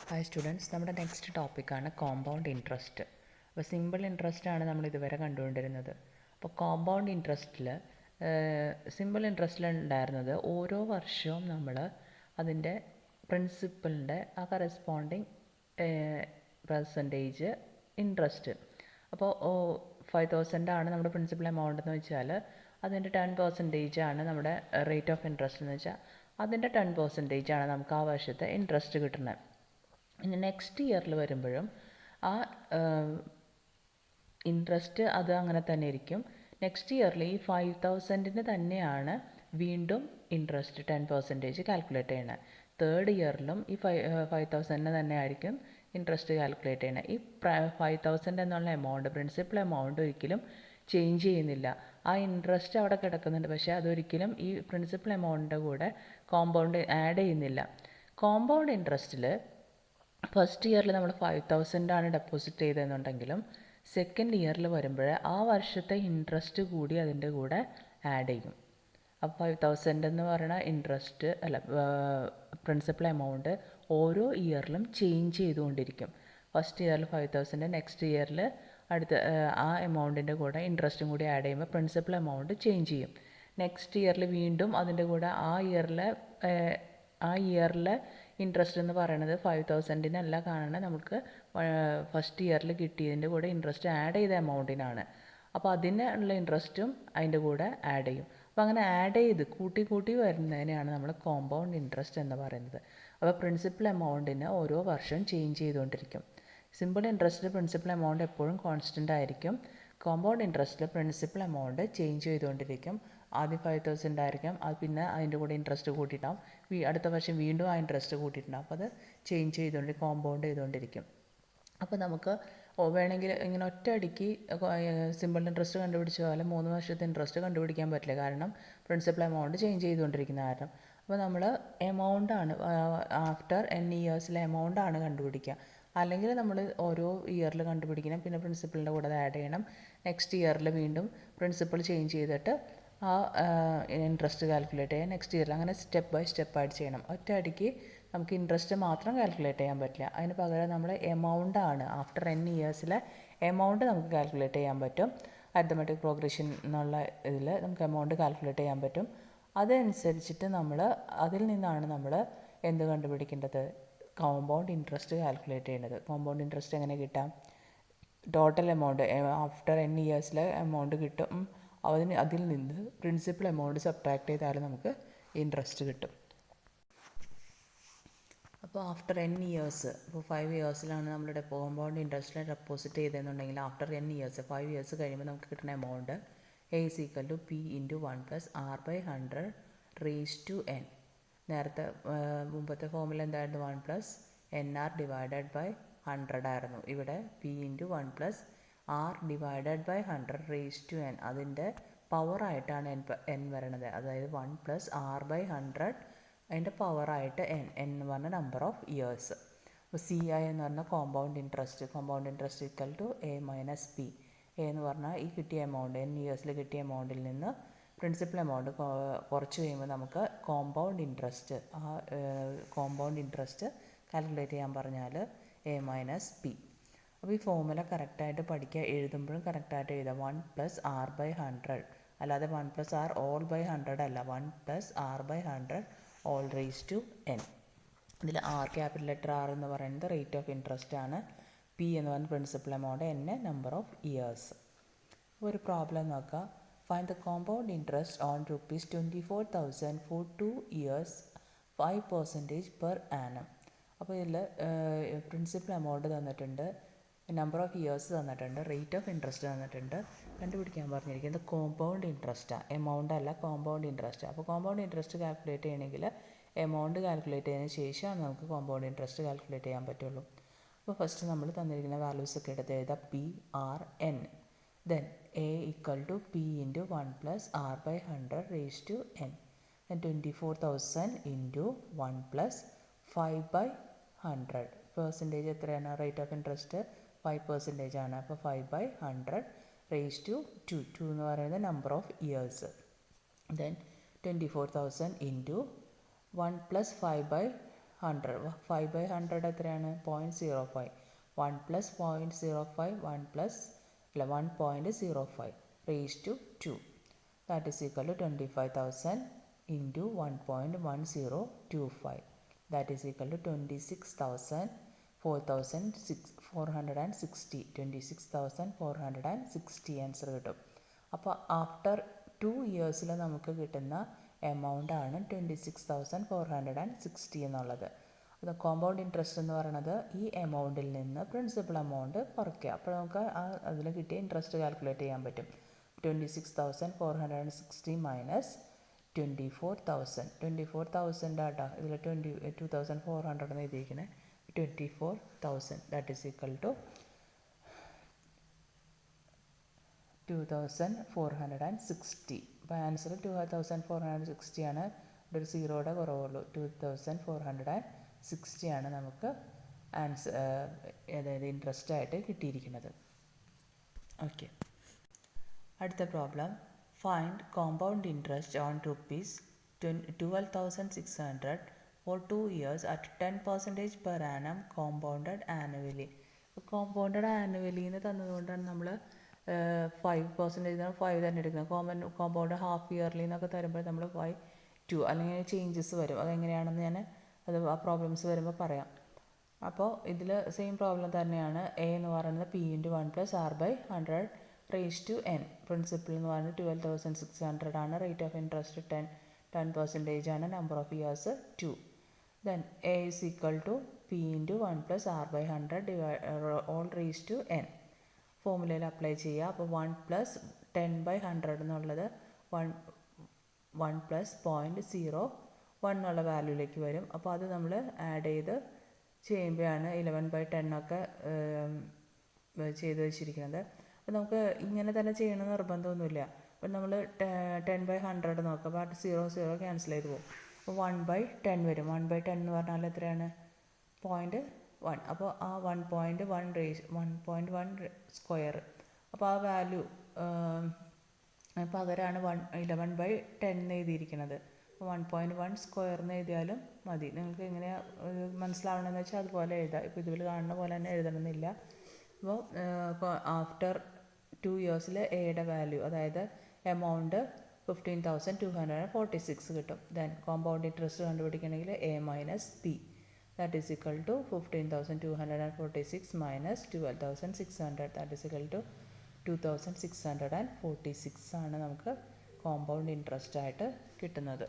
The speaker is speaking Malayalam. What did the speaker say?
ഹായ് സ്റ്റുഡൻസ്, നമ്മുടെ നെക്സ്റ്റ് ടോപ്പിക്കാണ് കോമ്പൗണ്ട് ഇൻട്രസ്റ്റ്. അപ്പോൾ സിമ്പിൾ ഇൻട്രസ്റ്റ് ആണ് നമ്മൾ ഇതുവരെ കണ്ടുകൊണ്ടിരുന്നത്. അപ്പോൾ കോമ്പൗണ്ട് ഇൻട്രസ്റ്റിൽ സിമ്പിൾ ഇൻട്രസ്റ്റിൽ ഉണ്ടായിരുന്നത് ഓരോ വർഷവും നമ്മൾ അതിൻ്റെ പ്രിൻസിപ്പലിൻ്റെ ആ കറസ്പോണ്ടിങ് പെർസെൻറ്റേജ് ഇൻട്രസ്റ്റ്. അപ്പോൾ 5,000 ആണ് നമ്മുടെ പ്രിൻസിപ്പൽ എമൗണ്ട് എന്ന് വെച്ചാൽ അതിൻ്റെ 10% ആണ് നമ്മുടെ റേറ്റ് ഓഫ് ഇൻട്രസ്റ്റ് എന്ന് വെച്ചാൽ അതിൻ്റെ 10% ആണ് നമുക്ക് ആ വർഷത്തെ ഇൻട്രസ്റ്റ് കിട്ടുന്നത്. ഇനി നെക്സ്റ്റ് ഇയറിൽ വരുമ്പോഴും ആ ഇൻട്രസ്റ്റ് അത് അങ്ങനെ തന്നെ ഇരിക്കും. നെക്സ്റ്റ് ഇയറിൽ ഈ 5,000 തന്നെയാണ് വീണ്ടും ഇൻട്രസ്റ്റ് 10% കാൽക്കുലേറ്റ് ചെയ്യണത്. തേർഡ് ഇയറിലും ഈ 5,000 തന്നെ ആയിരിക്കും ഇൻട്രസ്റ്റ് കാൽക്കുലേറ്റ് ചെയ്യണത്. ഈ 5,000 എന്നുള്ള എമൗണ്ട്, പ്രിൻസിപ്പൽ എമൗണ്ട് ഒരിക്കലും ചേഞ്ച് ചെയ്യുന്നില്ല. ആ ഇൻട്രസ്റ്റ് അവിടെ കിടക്കുന്നുണ്ട്, പക്ഷേ അതൊരിക്കലും ഈ പ്രിൻസിപ്പൽ എമൗണ്ടിൻ്റെ കൂടെ കോമ്പൗണ്ട് ആഡ് ചെയ്യുന്നില്ല. കോമ്പൗണ്ട് ഇൻട്രസ്റ്റിൽ ഫസ്റ്റ് ഇയറിൽ നമ്മൾ 5,000 ആണ് ഡെപ്പോസിറ്റ് ചെയ്തതെന്നുണ്ടെങ്കിലും സെക്കൻഡ് ഇയറിൽ വരുമ്പോൾ ആ വർഷത്തെ ഇൻട്രസ്റ്റ് കൂടി അതിൻ്റെ കൂടെ ആഡ് ചെയ്യും. അപ്പോൾ 5,000 എന്ന് പറയുന്ന ഇൻട്രസ്റ്റ് പ്രിൻസിപ്പൽ എമൗണ്ട് ഓരോ ഇയറിലും ചേഞ്ച് ചെയ്തുകൊണ്ടിരിക്കും. ഫസ്റ്റ് ഇയറിൽ 5,000, നെക്സ്റ്റ് ഇയറിൽ അടുത്ത ആ എമൗണ്ടിൻ്റെ കൂടെ ഇൻട്രസ്റ്റും കൂടി ആഡ് ചെയ്യുമ്പോൾ പ്രിൻസിപ്പൽ എമൗണ്ട് ചേഞ്ച് ചെയ്യും. നെക്സ്റ്റ് ഇയറിൽ വീണ്ടും അതിൻ്റെ കൂടെ ആ ഇയറിലെ ഇൻട്രസ്റ്റ് എന്ന് പറയുന്നത് 5,000 കാണുന്നത് നമുക്ക് ഫസ്റ്റ് ഇയറിൽ കിട്ടിയതിൻ്റെ കൂടെ ഇൻട്രസ്റ്റ് ആഡ് ചെയ്ത എമൗണ്ടിനാണ്. അപ്പോൾ അതിനുള്ള ഇൻട്രസ്റ്റും അതിൻ്റെ കൂടെ ആഡ് ചെയ്യും. അപ്പോൾ അങ്ങനെ ആഡ് ചെയ്ത് കൂട്ടി വരുന്നതിനെയാണ് നമ്മൾ കോമ്പൗണ്ട് ഇൻട്രസ്റ്റ് എന്ന് പറയുന്നത്. അപ്പോൾ പ്രിൻസിപ്പൽ എമൗണ്ടിന് ഓരോ വർഷവും ചേഞ്ച് ചെയ്തുകൊണ്ടിരിക്കും. സിമ്പിൾ ഇൻട്രസ്റ്റിൽ പ്രിൻസിപ്പൽ എമൗണ്ട് എപ്പോഴും കോൺസ്റ്റൻ്റ് ആയിരിക്കും. കോമ്പൗണ്ട് ഇൻട്രസ്റ്റിൽ പ്രിൻസിപ്പൽ എമൗണ്ട് ചേഞ്ച് ചെയ്തുകൊണ്ടിരിക്കും. ആദ്യം 5,000 ആയിരിക്കും, അത് പിന്നെ അതിൻ്റെ കൂടെ ഇൻട്രസ്റ്റ് കൂട്ടിയിട്ടാവും, അടുത്ത വർഷം വീണ്ടും ആ ഇൻട്രസ്റ്റ് കൂട്ടിയിട്ടുണ്ടാവും. അപ്പോൾ അത് ചേഞ്ച് കോമ്പൗണ്ട് ചെയ്തുകൊണ്ടിരിക്കും. അപ്പോൾ നമുക്ക് വേണമെങ്കിൽ ഇങ്ങനെ ഒറ്റയടിക്ക് സിമ്പിൾ ഇൻട്രസ്റ്റ് കണ്ടുപിടിച്ച പോലെ 3 വർഷത്തെ ഇൻട്രസ്റ്റ് കണ്ടുപിടിക്കാൻ പറ്റില്ല, കാരണം പ്രിൻസിപ്പൽ എമൗണ്ട് ചേഞ്ച് ചെയ്തുകൊണ്ടിരിക്കുന്ന കാരണം. അപ്പോൾ നമ്മൾ എമൗണ്ടാണ് ആഫ്റ്റർ n ഇയേഴ്സിലെ എമൗണ്ടാണ് കണ്ടുപിടിക്കുക. അല്ലെങ്കിൽ നമ്മൾ ഓരോ ഇയറിൽ കണ്ടുപിടിക്കണം, പിന്നെ പ്രിൻസിപ്പലിൻ്റെ കൂടെ അത് ആഡ് ചെയ്യണം. നെക്സ്റ്റ് ഇയറിൽ വീണ്ടും പ്രിൻസിപ്പൽ ചേഞ്ച് ചെയ്തിട്ട് ആ ഇൻട്രസ്റ്റ് കാൽക്കുലേറ്റ് ചെയ്യാൻ നെക്സ്റ്റ് ഇയറിൽ അങ്ങനെ സ്റ്റെപ്പ് ബൈ സ്റ്റെപ്പായിട്ട് ചെയ്യണം. ഒറ്റയടിക്ക് നമുക്ക് ഇൻട്രസ്റ്റ് മാത്രം കാൽക്കുലേറ്റ് ചെയ്യാൻ പറ്റില്ല. അതിന് പകരം നമ്മൾ എമൗണ്ടാണ് ആഫ്റ്റർ n ഇയേഴ്സിലെ എമൗണ്ട് നമുക്ക് കാൽക്കുലേറ്റ് ചെയ്യാൻ പറ്റും. അരിത്തമെറ്റിക് പ്രോഗ്രഷൻ എന്നുള്ള ഇതിൽ നമുക്ക് എമൗണ്ട് കാൽക്കുലേറ്റ് ചെയ്യാൻ പറ്റും. അതനുസരിച്ചിട്ട് അതിൽ നിന്നാണ് നമ്മൾ എന്ത് കണ്ടുപിടിക്കേണ്ടത്, കോമ്പൗണ്ട് ഇൻട്രസ്റ്റ് കാൽക്കുലേറ്റ് ചെയ്യേണ്ടത്. കോമ്പൗണ്ട് ഇൻട്രസ്റ്റ് എങ്ങനെ കിട്ടാം? ടോട്ടൽ എമൗണ്ട് ആഫ്റ്റർ n ഇയേഴ്സിലെ എമൗണ്ട് കിട്ടും. അതിൽ നിന്ന് പ്രിൻസിപ്പൽ എമൗണ്ട് സബ്ട്രാക്ട് ചെയ്താൽ നമുക്ക് ഇൻട്രസ്റ്റ് കിട്ടും. അപ്പോൾ ആഫ്റ്റർ n ഇയേഴ്സ്, ഇപ്പോൾ 5 ഇയേഴ്സിലാണ് നമ്മളുടെ കോമ്പൗണ്ട് ഇൻട്രസ്റ്റിൽ ഡെപ്പോസിറ്റ് ചെയ്തതെന്നുണ്ടെങ്കിൽ ആഫ്റ്റർ n ഇയേഴ്സ് 5 ഇയേഴ്സ് കഴിയുമ്പോൾ നമുക്ക് കിട്ടുന്ന amount A = P × 1 + R/100 raised to n. നേരത്തെ മുമ്പത്തെ ഫോമിൽ എന്തായിരുന്നു? 1 + NR / 100 ആയിരുന്നു. ഇവിടെ P × 1 + R/100 raised to n. അതിൻ്റെ പവറായിട്ടാണ് n വരണത്. അതായത് 1 + R/100 അതിൻ്റെ പവറായിട്ട് n എന്ന് പറഞ്ഞ നമ്പർ ഓഫ് ഇയേഴ്സ്. അപ്പോൾ CI എന്ന് പറഞ്ഞാൽ compound interest = A - P. A എന്ന് പറഞ്ഞാൽ ഈ കിട്ടിയ എമൗണ്ട്, n ഇയേഴ്സിൽ കിട്ടിയ എമൗണ്ടിൽ നിന്ന് പ്രിൻസിപ്പൽ എമൗണ്ട് കുറച്ച് കഴിയുമ്പോൾ നമുക്ക് കോമ്പൗണ്ട് ഇൻട്രസ്റ്റ് കാൽക്കുലേറ്റ് ചെയ്യാൻ പറഞ്ഞാൽ A - P. അപ്പോൾ ഈ ഫോമുല കറക്റ്റായിട്ട് പഠിക്കുക, എഴുതുമ്പോഴും കറക്റ്റായിട്ട് എഴുതുക. 1 + R/100, അല്ലാതെ 1 + R/100 അല്ല, 1 + R/100 all raised to n. ഇതിൽ R ക്യാപിറ്റൽ ലെറ്റർ R എന്ന് പറയുന്നത് റേറ്റ് ഓഫ് ഇൻട്രസ്റ്റ് ആണ്, P എന്ന് പറയുന്നത് principal amount, n number of years. ഒരു പ്രോബ്ലം നോക്കുക. Find the compound interest on ₹24,000 for 2 years 5% per annum. അപ്പോൾ ഇതിൽ പ്രിൻസിപ്പൽ എമൗണ്ട് തന്നിട്ടുണ്ട്, നമ്പർ ഓഫ് ഇയേഴ്സ് തന്നിട്ടുണ്ട്, റേറ്റ് ഓഫ് ഇൻട്രസ്റ്റ് തന്നിട്ടുണ്ട്. കണ്ടുപിടിക്കാൻ പറഞ്ഞിരിക്കുന്നത് കോമ്പൗണ്ട് ഇൻട്രസ്റ്റാണ്, എമൗണ്ട് അല്ല, കോമ്പൗണ്ട് ഇൻട്രസ്റ്റ്. അപ്പോൾ കോമ്പൗണ്ട് ഇൻട്രസ്റ്റ് കാൽക്കുലേറ്റ് ചെയ്യണമെങ്കിൽ എമൗണ്ട് കാൽക്കുലേറ്റ് ചെയ്തതിന് ശേഷമാണ് നമുക്ക് കോമ്പൗണ്ട് ഇൻട്രസ്റ്റ് കാൽക്കുലേറ്റ് ചെയ്യാൻ പറ്റുള്ളൂ. അപ്പോൾ ഫസ്റ്റ് നമ്മൾ തന്നിരിക്കുന്ന വാല്യൂസ് ഒക്കെ എടുത്ത് എഴുതാം. PRN. Then A = P × 1 + R/100 raised to n. Then 24,000 × 1 + 5/100. Percentage എത്രയാണ്? റേറ്റ് ഓഫ് ഇൻട്രസ്റ്റ് 5% ആണ്. അപ്പോൾ 5/100 raised to 2. 2 എന്ന് പറയുന്നത് നമ്പർ ഓഫ് ഇയേഴ്സ്. Then 24,000 × 1 + 5/100 100. 5/100 എത്രയാണ്? 0.05. 1 + 0.05 1.05 raised to 2. That is equal to 25,000 into 1.1025. That is equal to 26,460. 26,460 answer കിട്ടും. അപ്പോൾ ആഫ്റ്റർ 2 ഇയേഴ്സിൽ നമുക്ക് കിട്ടുന്ന എമൗണ്ട് ആണ് 26,460 എന്നുള്ളത്. അത് കോമ്പൗണ്ട് ഇൻട്രസ്റ്റ് എന്ന് പറയുന്നത് ഈ എമൗണ്ടിൽ നിന്ന് പ്രിൻസിപ്പൽ എമൗണ്ട് കുറയ്ക്കുക. അപ്പോൾ നമുക്ക് അതിൽ കിട്ടിയ ഇൻട്രസ്റ്റ് കാൽക്കുലേറ്റ് ചെയ്യാൻ പറ്റും. 26,460 മൈനസ് 24,000. 24,000 ആട്ടോ ഇതിൽ 22,400 എന്ന് എഴുതിയിരിക്കുന്നത്. 24,000 ദാറ്റ് ഈസ് ഈക്വൽ ടു 2,460. അപ്പോൾ ആൻസർ 2,460 ആണ്. ഒരു സീറോയുടെ കുറവുള്ളൂ. 2,460 ആണ് നമുക്ക് ആൻസർ അതായത് ഇൻട്രസ്റ്റ് ആയിട്ട് കിട്ടിയിരിക്കുന്നത്. ഓക്കെ, അടുത്ത problem. Find compound interest on ₹12,600 for 2 years at 10% per annum compounded annually. Compounded annually എന്ന് തന്നതുകൊണ്ടാണ് നമ്മൾ 5% 5 തന്നെ എടുക്കുന്നത്. കോമ്പൗണ്ട് ഹാഫ് ഇയർലി എന്നൊക്കെ തരുമ്പോൾ നമ്മൾ 5 അല്ലെങ്കിൽ ചേഞ്ചസ് വരും. അതെങ്ങനെയാണെന്ന് ഞാൻ ആ പ്രോബ്ലംസ് വരുമ്പോൾ പറയാം. അപ്പോൾ ഇതിൽ സെയിം പ്രോബ്ലം തന്നെയാണ്. എ എന്ന് പറയുന്നത് P × 1 + R/100 raised to n. Principle എന്ന് പറയുന്നത് 12,600 ആണ്. റേറ്റ് ഓഫ് ഇൻട്രസ്റ്റ് 10% ആണ്. Number of years 2. Then A is equal to P × 1 + R/100 all raised to n. ഫോമുലയിൽ അപ്ലൈ ചെയ്യുക. അപ്പോൾ 1 + 10/100 എന്നുള്ളത് 1 + 0.01 എന്നുള്ള വാല്യൂയിലേക്ക് വരും. അപ്പോൾ അത് നമ്മൾ ആഡ് ചെയ്ത് ചെയ്യുമ്പോഴാണ് 11/10 ഒക്കെ ചെയ്ത് വെച്ചിരിക്കുന്നത്. അപ്പോൾ നമുക്ക് ഇങ്ങനെ തന്നെ ചെയ്യണമെന്ന് നിർബന്ധമൊന്നുമില്ല. അപ്പോൾ നമ്മൾ 10/100 നോക്കുക. അപ്പോൾ 0 ക്യാൻസൽ ചെയ്ത് പോകും. അപ്പോൾ 1/10 വരും. 1/10 എന്ന് പറഞ്ഞാൽ എത്രയാണ്? 0.1. അപ്പോൾ ആ 1.1 സ്ക്വയർ. അപ്പോൾ ആ വാല്യൂ പകരമാണ് 11/10 എന്ന് എഴുതിയിരിക്കുന്നത്. അപ്പോൾ 1.1 സ്ക്വയർ എന്ന് എഴുതിയാലും മതി. നിങ്ങൾക്ക് എങ്ങനെയാണ് മനസ്സിലാവണമെന്ന് വെച്ചാൽ അതുപോലെ എഴുതാം. ഇപ്പോൾ ഇതിൽ കാണുന്ന പോലെ തന്നെ എഴുതണമെന്നില്ല. അപ്പോൾ ആഫ്റ്റർ 2 ഇയേഴ്സിൽ എയുടെ വാല്യൂ അതായത് എമൗണ്ട് 15,246 കിട്ടും. ദെൻ കോമ്പൗണ്ട് ഇൻട്രസ്റ്റ് കണ്ടുപിടിക്കണമെങ്കിൽ A - P that is equal to 15,246 minus 12,600 that is equal to 2,646 ആണ് നമുക്ക് കോമ്പൗണ്ട് ഇൻട്രസ്റ്റ് ആയിട്ട് കിട്ടുന്നത്.